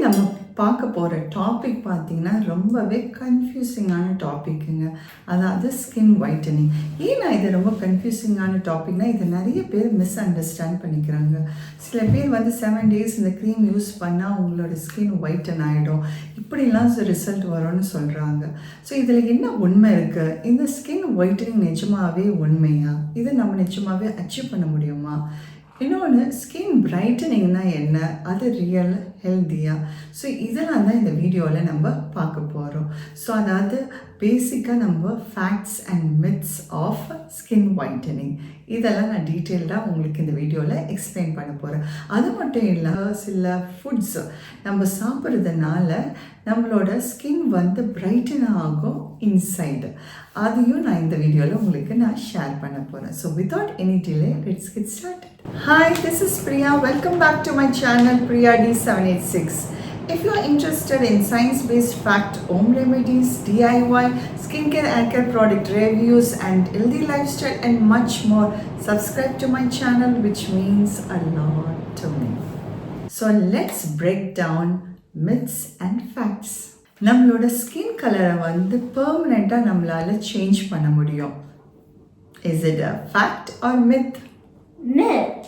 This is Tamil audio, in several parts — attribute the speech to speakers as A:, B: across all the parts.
A: நம்ம பார்க்க போகிற டாபிக் பார்த்திங்கன்னா ரொம்பவே கன்ஃபியூசிங்கான டாபிக்குங்க. அதாவது ஸ்கின் ஒயிட்டனிங். ஏன் நான் இது ரொம்ப கன்ஃபியூசிங்கான டாபிக்னால் இதை நிறைய பேர் மிஸ் அண்டர்ஸ்டாண்ட் பண்ணிக்கிறாங்க. சில பேர் வந்து 7 days இந்த க்ரீம் யூஸ் பண்ணால் உங்களோட ஸ்கின் ஒயிட்டன் ஆகிடும், இப்படிலாம் ரிசல்ட் வரும்னு சொல்கிறாங்க. ஸோ இதில் என்ன உண்மை இருக்குது? இந்த ஸ்கின் ஒயிட்டனிங் நிஜமாகவே உண்மையா? இதை நம்ம நிஜமாகவே அச்சீவ் பண்ண முடியுமா? இன்னொன்று, ஸ்கின் பிரைட்டனிங்னா என்ன, அது ரியல் ஹெல்த்தியா? ஸோ இதெல்லாம் தான் இந்த வீடியோவில் நம்ம பார்க்க போகிறோம். ஸோ அதாவது பேசிக்காக நம்ம facts and myths of skin whitening இதெல்லாம் நான் டீட்டெயில்டாக உங்களுக்கு இந்த வீடியோவில் எக்ஸ்பிளைன் பண்ண போகிறேன். அது மட்டும் இல்லை, சில ஃபுட்ஸ் நம்ம சாப்பிட்றதுனால நம்மளோட ஸ்கின் வந்து பிரைட்டன் ஆகும் இன்சைடு, அதையும் நான் இந்த வீடியோவில் உங்களுக்கு நான் ஷேர் பண்ண போகிறேன். So without any delay let's get started. Hi, this is Priya. Welcome back to my channel Priya D786. If you are interested in science-based fact, home remedies, DIY, skincare and care product reviews and healthy lifestyle and much more, subscribe to my channel, which means a lot to me. So let's break down myths and facts. நம்மளோட ஸ்கின் கலரை வந்து பெர்மனெண்ட்டாக நம்மளால் சேஞ்ச் பண்ண முடியும். Is it a fact or myth?
B: Myth.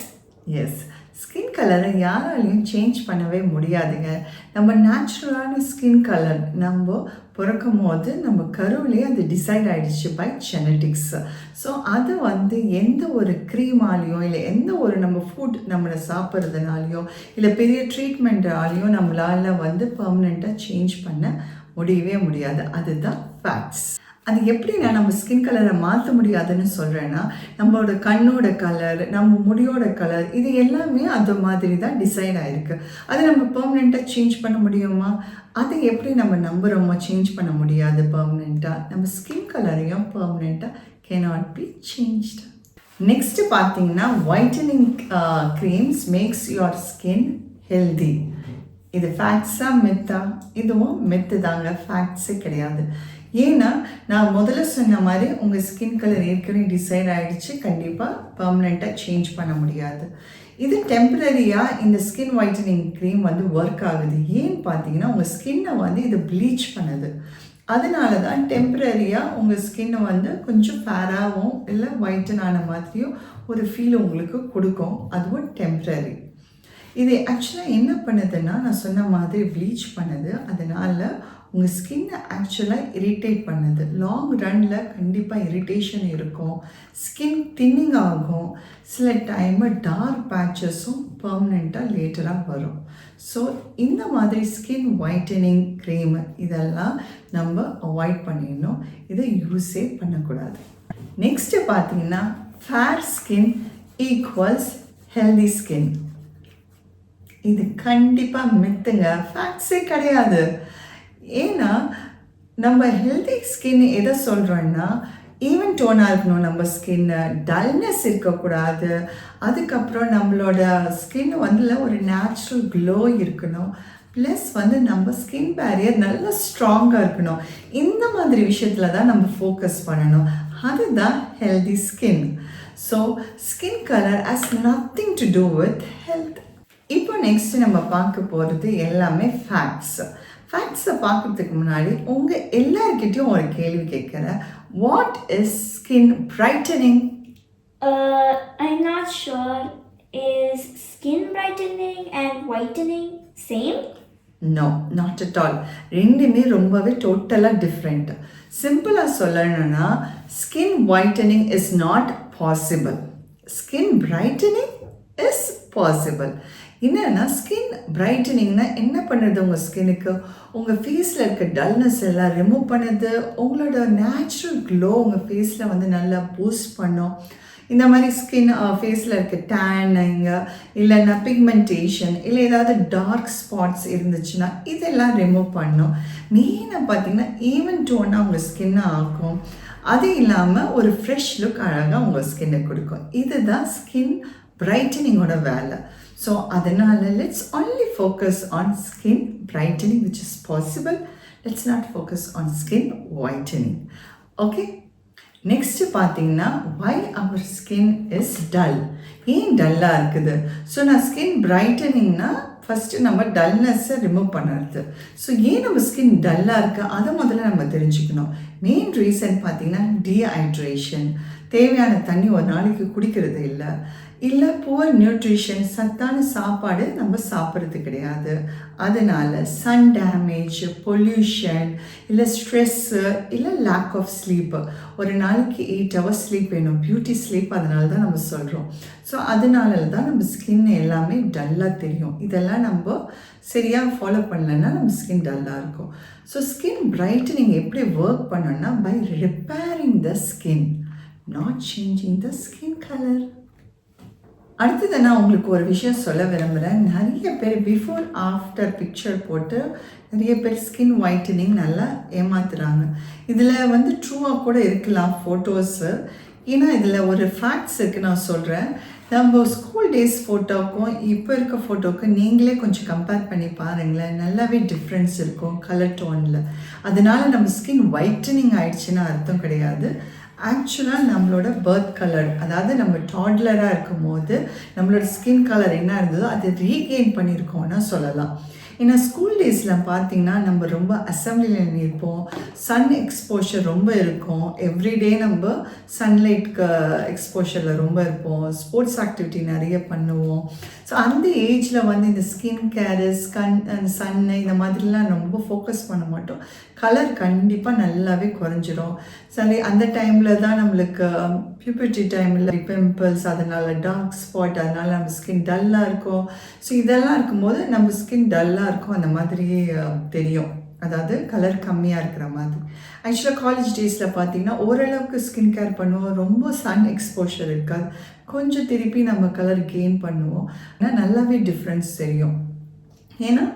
A: Yes, skin கலரை யாராலையும் சேஞ்ச் பண்ணவே முடியாதுங்க. நம்ம நேச்சுரலான ஸ்கின் கலர் நம்ம பிறக்கும் போது நம்ம கருவிலே அது டிசைட் ஆகிடுச்சு பை ஜெனட்டிக்ஸ். ஸோ அது வந்து எந்த ஒரு க்ரீமாலேயோ இல்லை எந்த ஒரு நம்ம ஃபுட் நம்மளை சாப்பிட்றதுனாலையோ இல்லை பெரிய ட்ரீட்மெண்ட்டாலேயோ நம்மளால் வந்து பர்மனெண்ட்டாக சேஞ்ச் பண்ண முடியவே முடியாது. அதுதான் ஃபேக்ட்ஸ். அது எப்படின்னா, நம்ம ஸ்கின் கலரை மாற்ற முடியாதுன்னு சொல்கிறேன்னா, நம்மளோட கண்ணோட கலர், நம்ம முடியோட கலர், இது எல்லாமே அது மாதிரி தான் டிசைட் ஆகிருக்கு. அது நம்ம பெர்மனெண்ட்டாக சேஞ்ச் பண்ண முடியுமா? அதை எப்படி நம்ம நம்புகிறோமோ சேஞ்ச் பண்ண முடியாது பெர்மனெண்ட்டாக. நம்ம ஸ்கின் கலரையும் பெர்மனெண்ட்டாக கேனாட் பி சேஞ்ச்டு. நெக்ஸ்ட்டு பார்த்தீங்கன்னா, whitening creams makes your skin healthy. இது ஃபேக்ட்ஸா மித்தா? இதுவும் மித்து தாங்க, ஃபேக்ட்ஸே கிடையாது. ஏன்னா நான் முதல்ல சொன்ன மாதிரி உங்கள் ஸ்கின் கலர் ஏற்கனவே டிசைட் ஆகிடுச்சு, கண்டிப்பாக பர்மனெண்ட்டாக சேஞ்ச் பண்ண முடியாது. இது டெம்பரரியாக இந்த ஸ்கின் ஒயிட்டனிங் க்ரீம் வந்து ஒர்க் ஆகுது. ஏன்னு பார்த்தீங்கன்னா, உங்கள் ஸ்கின்னை வந்து இது ப்ளீச் பண்ணுது. அதனால தான் டெம்பரரியாக உங்கள் ஸ்கின்னை வந்து கொஞ்சம் ஃபேராகவும் இல்லை ஒயிட்டன் ஆன மாதிரியும் ஒரு ஃபீல் உங்களுக்கு கொடுக்கும். அதுவும் டெம்பரரி. இது ஆக்சுவலாக என்ன பண்ணுதுன்னா, நான் சொன்ன மாதிரி ப்ளீச் பண்ணுது. அதனால் உங்கள் ஸ்கின்னை ஆக்சுவலாக இரிட்டேட் பண்ணுது. லாங் ரன்னில் கண்டிப்பாக இரிட்டேஷன் இருக்கும், ஸ்கின் தின்னிங் ஆகும், சில டைமு டார்க் பேச்சஸும் பர்மனெண்ட்டாக லேட்டராக வரும். ஸோ இந்த மாதிரி ஸ்கின் ஒயிட்டனிங் க்ரீமு இதெல்லாம் நம்ம அவாய்ட் பண்ணிடணும். இதை யூஸே பண்ணக்கூடாது. நெக்ஸ்ட்டு பார்த்தீங்கன்னா, fair skin equals healthy skin. இது கண்டிப்பாக மித்துங்க, ஃபேக்ட்ஸே கிடையாது. ஏன்னா நம்ம ஹெல்தி ஸ்கின் எதை சொல்கிறோன்னா, ஈவன் டோனாக இருக்கணும் நம்ம ஸ்கின்னு, டல்னஸ் இருக்கக்கூடாது. அதுக்கப்புறம் நம்மளோட ஸ்கின் வந்து ஒரு நேச்சுரல் க்ளோ இருக்கணும். ப்ளஸ் வந்து நம்ம ஸ்கின் பேரியர் நல்லா ஸ்ட்ராங்காக இருக்கணும். இந்த மாதிரி விஷயத்தில் தான் நம்ம ஃபோக்கஸ் பண்ணணும். அதுதான் healthy skin. So skin colour has nothing to do with health. இப்போ நெக்ஸ்ட்டு நம்ம பார்க்க போகிறது எல்லாமே ஃபேக்ட்ஸ். ஃபேக்ட்ஸை பார்க்குறதுக்கு முன்னாடி உங்கள் எல்லாருக்கிட்டையும் ஒரு கேள்வி கேட்குறேன். What is skin brightening?
B: I'm not sure. Is skin brightening and whitening same?
A: No, not at all. ரெண்டுமே ரொம்பவே டோட்டலாக டிஃப்ரெண்ட். சிம்பிளாக சொல்லணும்னா, skin whitening is not possible, skin brightening is possible. என்னன்னா, ஸ்கின் பிரைட்டனிங்னா என்ன பண்ணுறது? உங்கள் ஸ்கின்னுக்கு உங்கள் ஃபேஸில் இருக்க டல்னஸ் எல்லாம் ரிமூவ் பண்ணுது. உங்களோட நேச்சுரல் க்ளோ உங்கள் ஃபேஸில் வந்து நல்லா பூஸ்ட் பண்ணும். இந்த மாதிரி ஸ்கின் ஃபேஸில் இருக்க டேனிங்க இல்லைன்னா பிக்மெண்டேஷன் இல்லை ஏதாவது டார்க் ஸ்பாட்ஸ் இருந்துச்சுன்னா இதெல்லாம் ரிமூவ் பண்ணும். மெயினாக பார்த்தீங்கன்னா ஈவன் டோனாக உங்கள் ஸ்கின்னை ஆக்கும். அது இல்லாமல் ஒரு ஃப்ரெஷ் லுக் அழகாக உங்கள் ஸ்கின்னை கொடுக்கும். இதுதான் ஸ்கின் பிரைட்டனிங்கோட வேலை. ஸோ அதனால் let's only focus on skin brightening which is possible. Let's not focus on skin whitening. Okay? Next பார்த்தீங்கன்னா, why our skin is dull. ஏன் டல்லாக இருக்குது? ஸோ நான் ஸ்கின் பிரைட்டனிங்னா ஃபஸ்ட்டு நம்ம டல்னஸ்ஸை ரிமூவ் பண்ணுறது. ஸோ ஏன் நம்ம ஸ்கின் டல்லாக இருக்குது அதை முதல்ல நம்ம தெரிஞ்சுக்கணும். மெயின் ரீசன் பார்த்திங்கன்னா டீஹைட்ரேஷன், தேவையான தண்ணி ஒரு நாளைக்கு குடிக்கிறது இல்லை புவர் நியூட்ரிஷன், சத்தான சாப்பாடு நம்ம சாப்பிட்றது கிடையாது. அதனால் சன் டேமேஜ், பொல்யூஷன், இல்லை ஸ்ட்ரெஸ்ஸு, இல்லை லேக் ஆஃப் ஸ்லீப்பு. ஒரு நாளைக்கு 8 hours ஸ்லீப் வேணும், பியூட்டி ஸ்லீப், அதனால தான் நம்ம சொல்கிறோம். ஸோ அதனால தான் நம்ம ஸ்கின் எல்லாமே டல்லாக தெரியும். இதெல்லாம் நம்ம சரியாக ஃபாலோ பண்ணலைன்னா நம்ம ஸ்கின் டல்லாக இருக்கும். ஸோ ஸ்கின் பிரைட்டனிங் எப்படி ஒர்க் பண்ணணும்னா by repairing the skin, not changing the skin colour. அடுத்தது நான் உங்களுக்கு ஒரு விஷயம் சொல்ல விரும்புகிறேன். நிறைய பேர் பிஃபோர் ஆஃப்டர் பிக்சர் போட்டு நிறைய பேர் ஸ்கின் ஒயிட்டனிங் நல்லா ஏமாத்துறாங்க. இதில் ட்ரூவாக கூட இருக்கலாம் ஃபோட்டோஸு. ஏன்னா இதில் ஒரு ஃபேக்ட்ஸ் இருக்குது, நான் சொல்கிறேன். நம்ம ஸ்கூல் டேஸ் ஃபோட்டோவுக்கும் இப்போ இருக்க ஃபோட்டோவுக்கும் நீங்களே கொஞ்சம் கம்பேர் பண்ணி பாருங்களேன், நல்லாவே டிஃப்ரென்ஸ் இருக்கும் கலர் டோனில். அதனால் நம்ம ஸ்கின் ஒயிட்டனிங் ஆயிடுச்சுன்னு அர்த்தம் கிடையாது. ஆக்சுவலாக நம்மளோட பர்த் கலர், அதாவது நம்ம டாட்லராக இருக்கும் போது நம்மளோட ஸ்கின் கலர் என்ன இருந்ததோ அதை ரீகெயின் பண்ணியிருக்கோம்னா சொல்லலாம். ஏன்னா ஸ்கூல் டேஸில் பார்த்திங்கன்னா நம்ம ரொம்ப அசம்பிளியில் இருப்போம், சன் எக்ஸ்போஷர் ரொம்ப இருக்கும், எவ்ரிடே நம்ம சன்லைட்க்கு எக்ஸ்போஷரில் ரொம்ப இருப்போம், ஸ்போர்ட்ஸ் ஆக்டிவிட்டி நிறைய பண்ணுவோம். ஸோ அந்த ஏஜில் இந்த ஸ்கின் கேரு, சன்னு இந்த மாதிரிலாம் ரொம்ப ஃபோக்கஸ் பண்ண மாட்டோம். கலர் கண்டிப்பாக நல்லாவே குறைஞ்சிரும். சரி, அந்த டைமில் தான் நம்மளுக்கு பியூபர்ட்டி டைமில் பிம்பிள்ஸ், அதனால் டார்க் ஸ்பாட், அதனால் நம்ம ஸ்கின் டல்லாக இருக்கும். ஸோ இதெல்லாம் இருக்கும்போது நம்ம ஸ்கின் டல்லாக இருக்கும், அந்த மாதிரியே தெரியும், அதாவது கலர் கம்மியாக இருக்கிற மாதிரி. ஆக்சுவலாக காலேஜ் டேஸில் பார்த்திங்கன்னா ஓரளவுக்கு ஸ்கின் கேர் பண்ணுவோம், ரொம்ப சன் எக்ஸ்போஷர் இருக்காது, கொஞ்சம் திருப்பி நம்ம கலர் கெயின் பண்ணுவோம். ஆனால் நல்லாவே டிஃப்ரென்ஸ் தெரியும். ஏன்னா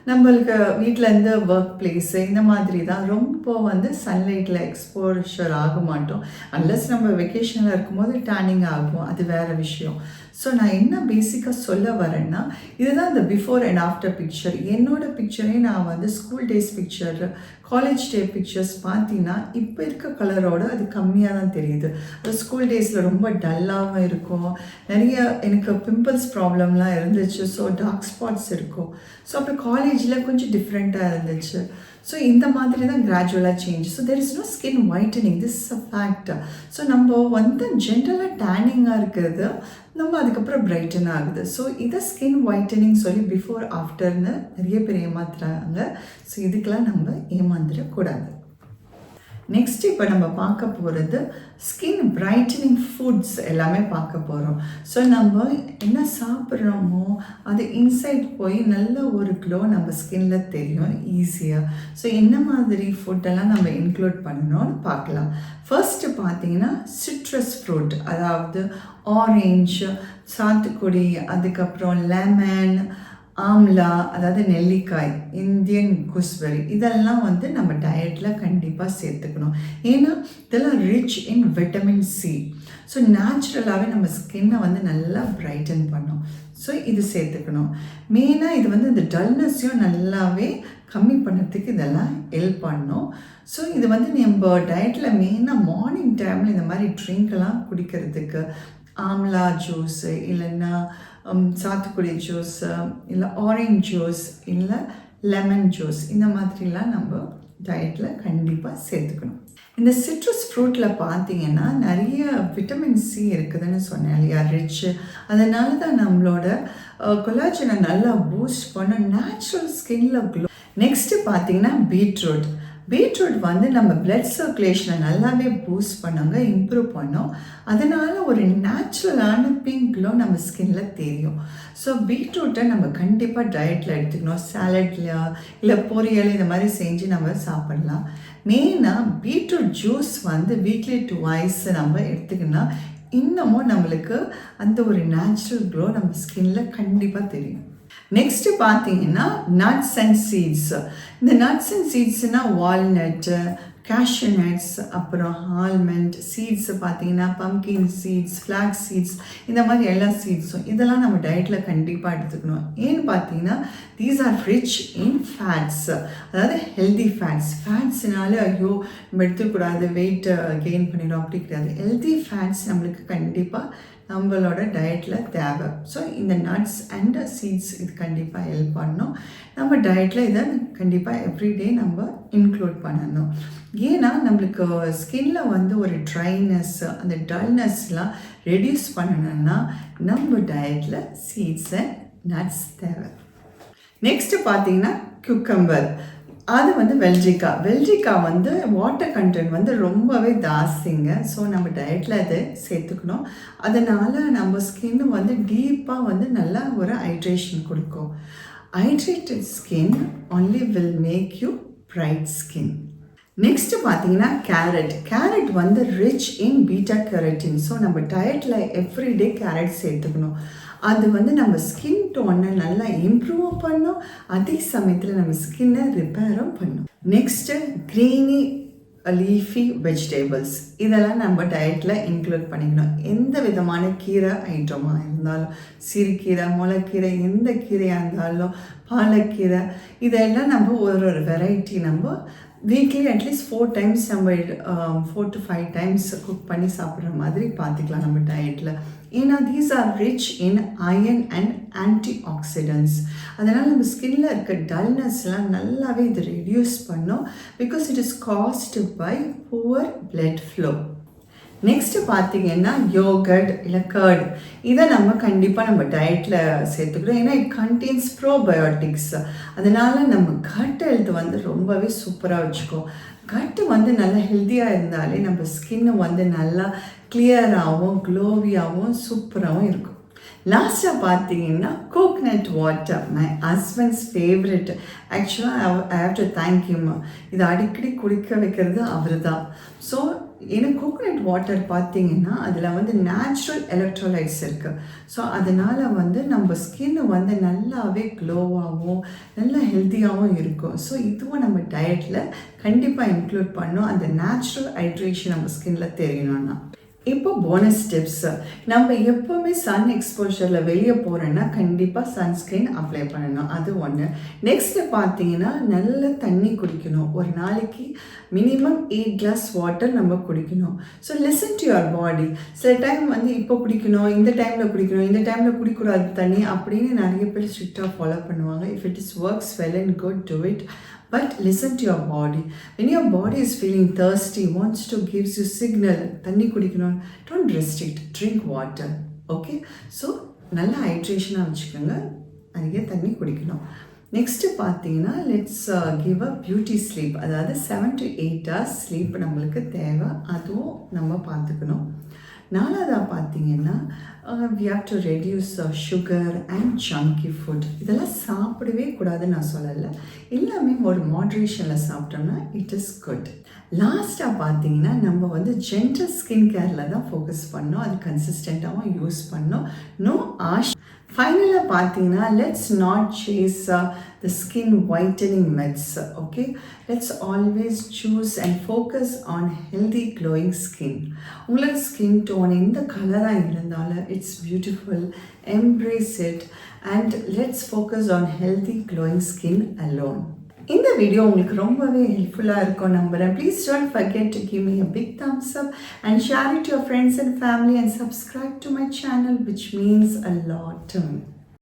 A: நம்மளுக்கு வீட்டிலேருந்து ஒர்க் பிளேஸு இந்த மாதிரி தான் ரொம்ப சன்லைட்டில் எக்ஸ்போஷர் ஆக மாட்டோம். அன்லஸ் நம்ம வெக்கேஷனில் இருக்கும்போது டேனிங் ஆகும், அது வேறு விஷயம். ஸோ நான் என்ன பேசிக்காக சொல்ல வரேன்னா, இதுதான் இந்த பிஃபோர் அண்ட் ஆஃப்டர் பிக்சர். என்னோடய பிக்சரே நான் school days picture, college day pictures பார்த்தீங்கன்னா இப்போ இருக்க கலரோடு அது கம்மியாக தான் தெரியுது. அது ஸ்கூல் டேஸில் ரொம்ப டல்லாகவும் இருக்கும், நிறைய எனக்கு பிம்பிள்ஸ் ப்ராப்ளம்லாம் இருந்துச்சு, ஸோ டார்க் ஸ்பாட்ஸ் இருக்கும். ஸோ அப்புறம் காலேஜில் கொஞ்சம் டிஃப்ரெண்ட்டாக இருந்துச்சு. ஸோ இந்த மாதிரி தான் கிராஜுவலாக change. So there is no skin whitening, this is a fact. So நம்ம ஜென்ரலாக டேனிங்காக இருக்கிறது நம்ம அதுக்கப்புறம் பிரைட்டன் ஆகுது. ஸோ இதை ஸ்கின் ஒயிட்டனிங் சொல்லி பிஃபோர் ஆஃப்டர்னு நிறைய பேர் ஏமாத்துறாங்க. ஸோ இதுக்கெல்லாம் நம்ம ஏமாந்துடக்கூடாது. நெக்ஸ்ட் இப்போ நம்ம பார்க்க போகிறது ஸ்கின் பிரைட்டனிங் ஃபுட்ஸ் எல்லாமே பார்க்க போகிறோம். ஸோ நம்ம என்ன சாப்பிட்றோமோ அது இன்சைட் போய் நல்ல ஒரு க்ளோ நம்ம ஸ்கின்ல தெரியும் ஈஸியாக. ஸோ என்ன மாதிரி ஃபுட்டெல்லாம் நம்ம இன்க்ளூட் பண்ணணும்னு பார்க்கலாம். ஃபர்ஸ்ட்டு பார்த்தீங்கன்னா சிட்ரஸ் ஃப்ரூட், அதாவது ஆரஞ்சு, சாத்துக்குடி, அதுக்கப்புறம் லெமன், ஆம்லா, அதாவது நெல்லிக்காய், இந்தியன் கூஸ்பெரி, இதெல்லாம் நம்ம டயட்டில் கண்டிப்பாக சேர்த்துக்கணும். ஏன்னா இதெல்லாம் rich in vitamin C. So நேச்சுரலாகவே நம்ம ஸ்கின்னை நல்லா பிரைட்டன் பண்ணும். ஸோ இது சேர்த்துக்கணும். மெயினாக இது இந்த டல்னஸையும் நல்லாவே கம்மி பண்ணுறதுக்கு இதெல்லாம் ஹெல்ப் பண்ணும். ஸோ இது நம்ம டயட்டில் மெயினாக மார்னிங் டைமில் இந்த மாதிரி ட்ரிங்க்லாம் குடிக்கிறதுக்கு ஆம்லா ஜூஸு, இல்லைன்னா சாத்துக்குடி ஜூஸு, இல்லை ஆரஞ்ச் ஜூஸ், இல்லை லெமன் ஜூஸ், இந்த மாதிரிலாம் நம்ம டயட்டில் கண்டிப்பாக சேர்த்துக்கணும். இந்த சிட்ரஸ் ஃப்ரூட்டில் பார்த்தீங்கன்னா நிறைய விட்டமின் சி இருக்குதுன்னு சொன்னேன் இல்லையா, ரிச்சு. அதனால தான் நம்மளோட கொலாஜனை நல்லா பூஸ்ட் பண்ண, நேச்சுரல் ஸ்கின்ல க்ளோ. நெக்ஸ்ட்டு பார்த்தீங்கன்னா பீட்ரூட். பீட்ரூட் நம்ம பிளட் சர்க்குலேஷனை நல்லாவே பூஸ்ட் பண்ணுங்க, இம்ப்ரூவ் பண்ணோம். அதனால் ஒரு நேச்சுரலான பிங்க் க்ளோ நம்ம ஸ்கின்ல தெரியும். ஸோ பீட்ரூட்டை நம்ம கண்டிப்பாக டயட்டில் எடுத்துக்கணும். சாலட்ல இல்லை பொரியல் இந்த மாதிரி செஞ்சு நம்ம சாப்பிடலாம். மெயினாக பீட்ரூட் ஜூஸ் வீக்லி 2 நம்ம எடுத்துக்கினா இன்னமும் நம்மளுக்கு அந்த ஒரு நேச்சுரல் க்ளோ நம்ம ஸ்கின்ல கண்டிப்பாக தெரியும். நெக்ஸ்ட்டு பார்த்தீங்கன்னா நட்ஸ் அண்ட் சீட்ஸ். இந்த நட்ஸ் அண்ட் சீட்ஸ்னால் வால்நட்டு, கேஷ்யூ நட்ஸ், அப்புறம் ஆல்மண்ட் சீட்ஸு பார்த்தீங்கன்னா பம்கின் சீட்ஸ், ஃப்ளாக்ஸ் சீட்ஸ், இந்த மாதிரி எல்லா சீட்ஸும் இதெல்லாம் நம்ம டயட்டில் கண்டிப்பாக எடுத்துக்கணும். ஏன்னு பார்த்தீங்கன்னா these are rich in fats, அதாவது ஹெல்தி ஃபேட்ஸ். ஃபேட்ஸ்னால ஐயோ நம்ம எடுத்துக்கூடாது, வெயிட் கெயின் பண்ணிடும், அப்படி கிடையாது. ஹெல்தி ஃபேட்ஸ் நம்மளுக்கு கண்டிப்பாக நம்மளோட டயட்டில் தேவை. ஸோ இந்த நட்ஸ் அண்ட் சீட்ஸ் இது கண்டிப்பாக ஹெல்ப் பண்ணணும். நம்ம டயட்டில் இதை கண்டிப்பாக எவ்ரிடே நம்ம இன்க்ளூட் பண்ணணும். ஏன்னா நம்மளுக்கு ஸ்கின்ல வந்து ஒரு ட்ரைனஸ், அந்த டல்னஸ்லாம் ரெடியூஸ் பண்ணணும்னா நம்ம டயட்டில் சீட்ஸ் அண்ட் நட்ஸ் தேவை. நெக்ஸ்ட்டு பார்த்தீங்கன்னா குக்கம்பர். அது வந்து வெல்ரிக்கா வந்து வாட்டர் கண்டென்ட் வந்து ரொம்பவே ஜாஸ்திங்க. ஸோ நம்ம டயட்டில் அதை சேர்த்துக்கணும். அதனால் நம்ம ஸ்கின் வந்து டீப்பாக வந்து நல்லா ஒரு ஹைட்ரேஷன் கொடுக்கும். Hydrated skin only will make you bright skin. Next பார்த்தீங்கன்னா கேரட் வந்து rich in beta carotene. So நம்ம டயட்டில் எவ்ரிடே கேரட் சேர்த்துக்கணும். அது வந்து நம்ம ஸ்கின் டோனை நல்லா இம்ப்ரூவ் பண்ணும், அதே சமயத்தில் நம்ம ஸ்கின்னை ரிப்பேரும் பண்ணும். நெக்ஸ்ட்டு க்ரீனி லீஃபி வெஜிடபிள்ஸ் இதெல்லாம் நம்ம டயட்டில் இன்க்ளூட் பண்ணிக்கணும். எந்த விதமான கீரை ஐட்டமாக இருந்தாலும், சிறுகீரை, முளைக்கீரை, எந்த கீரையாக இருந்தாலும், பாலக்கீரை, இதெல்லாம் நம்ம ஒரு வெரைட்டி நம்ம வீக்லி அட்லீஸ்ட் 4 times நம்ம 4 to 5 times குக் பண்ணி சாப்பிட்ற மாதிரி பார்த்துக்கலாம் நம்ம டயட்டில். ஏன்னா these are rich in iron and antioxidants. அதனால் நம்ம ஸ்கின்ல இருக்க டல்னஸ்லாம் நல்லாவே இது ரெடியூஸ் பண்ணும். Because it is caused by poor blood flow. Next பார்த்தீங்கன்னா யோகர்ட் இல்லை கர்ட். இதை நம்ம கண்டிப்பாக நம்ம டயட்டில் சேர்த்துக்கிறோம். ஏன்னா இட் கண்டெய்ன்ஸ் ப்ரோபயோட்டிக்ஸ். அதனால் நம்ம கட் ஹெல்த் வந்து ரொம்பவே சூப்பராக வச்சுக்கோம். கட்டு வந்து நல்லா ஹெல்த்தியாக இருந்தாலே நம்ம ஸ்கின்னு வந்து நல்லா கிளியராகவும் க்ளோவியாகவும் சூப்பராகவும் இருக்கும். லாஸ்ட்டாக பார்த்தீங்கன்னா coconut water, my husband's favourite. ஆக்சுவலாக I have to thank you. இதை அடிக்கடி குடிக்க வைக்கிறது அவர் தான். ஸோ எனக்கு கோகனட் வாட்டர் பார்த்தீங்கன்னா அதில் வந்து நேச்சுரல் எலக்ட்ரோலைட்ஸ் இருக்குது. ஸோ அதனால் வந்து நம்ம ஸ்கின்னு வந்து நல்லாவே க்ளோவாகவும் நல்லா ஹெல்த்தியாகவும் இருக்கும். ஸோ இதுவும் நம்ம டயட்டில் கண்டிப்பாக இன்க்ளூட் பண்ணோம், அந்த நேச்சுரல் ஹைட்ரேஷன் நம்ம ஸ்கின்ல தெரியணும்னா. இப்போ போனஸ் டிப்ஸ். நம்ம எப்போவுமே சன் எக்ஸ்போஷரில் வெளியே போகிறோன்னா கண்டிப்பாக சன்ஸ்க்ரீன் அப்ளை பண்ணணும். அது ஒன்று. நெக்ஸ்ட்டு பார்த்தீங்கன்னா நல்ல தண்ணி குடிக்கணும். ஒரு நாளைக்கு மினிமம் 8 glass வாட்டர் நம்ம குடிக்கணும். So listen to your body. சில டைம் வந்து இப்போ குடிக்கணும், இந்த டைமில் குடிக்கணும், இந்த டைமில் குடிக்கூடாது தண்ணி அப்படின்னு நிறைய பேர் ஸ்ட்ரிக்டாக ஃபாலோ பண்ணுவாங்க. If it is works well and good, do it. But listen to your body. When your body is feeling thirsty, wants to gives you signal, தண்ணி குடிக்கணும், don't restrict, drink water. Okay? So நல்ல ஹைட்ரேஷனாக வச்சுக்கோங்க, நிறைய தண்ணி குடிக்கணும். நெக்ஸ்ட்டு பார்த்தீங்கன்னா let's give a beauty sleep. அதாவது 7 to 8 hours ஸ்லீப் நம்மளுக்கு தேவை. அதுவும் நம்ம பார்த்துக்கணும். நாலாவதாக பார்த்தீங்கன்னா we have to reduce sugar and junky food. இதெல்லாம் சாப்பிடவே கூடாதுன்னு நான் சொல்லலை, எல்லாமே ஒரு மாட்ரேஷனில் சாப்பிட்டோம்னா இட் இஸ் குட். லாஸ்ட்டாக பார்த்தீங்கன்னா நம்ம வந்து ஜென்டல் ஸ்கின் கேரில் தான் ஃபோக்கஸ் பண்ணோம், அது கன்சிஸ்டண்ட்டாகவும் யூஸ் பண்ணோம். No ash. ஃபைனலாக பார்த்தீங்கன்னா let's not chase the skin whitening myths. Okay, let's always choose and focus on healthy glowing skin. உங்களோட ஸ்கின் டோன் எந்த கலராக இருந்தாலும் it's beautiful, embrace it and let's focus on healthy glowing skin alone. இந்த வீடியோ உங்களுக்கு ரொம்பவே ஹெல்ப்ஃபுல்லாக இருக்கும் நம்புகிறேன். Please don't forget to give me a big thumbs up and share it to your friends and family and subscribe to my channel, which means a lot to me.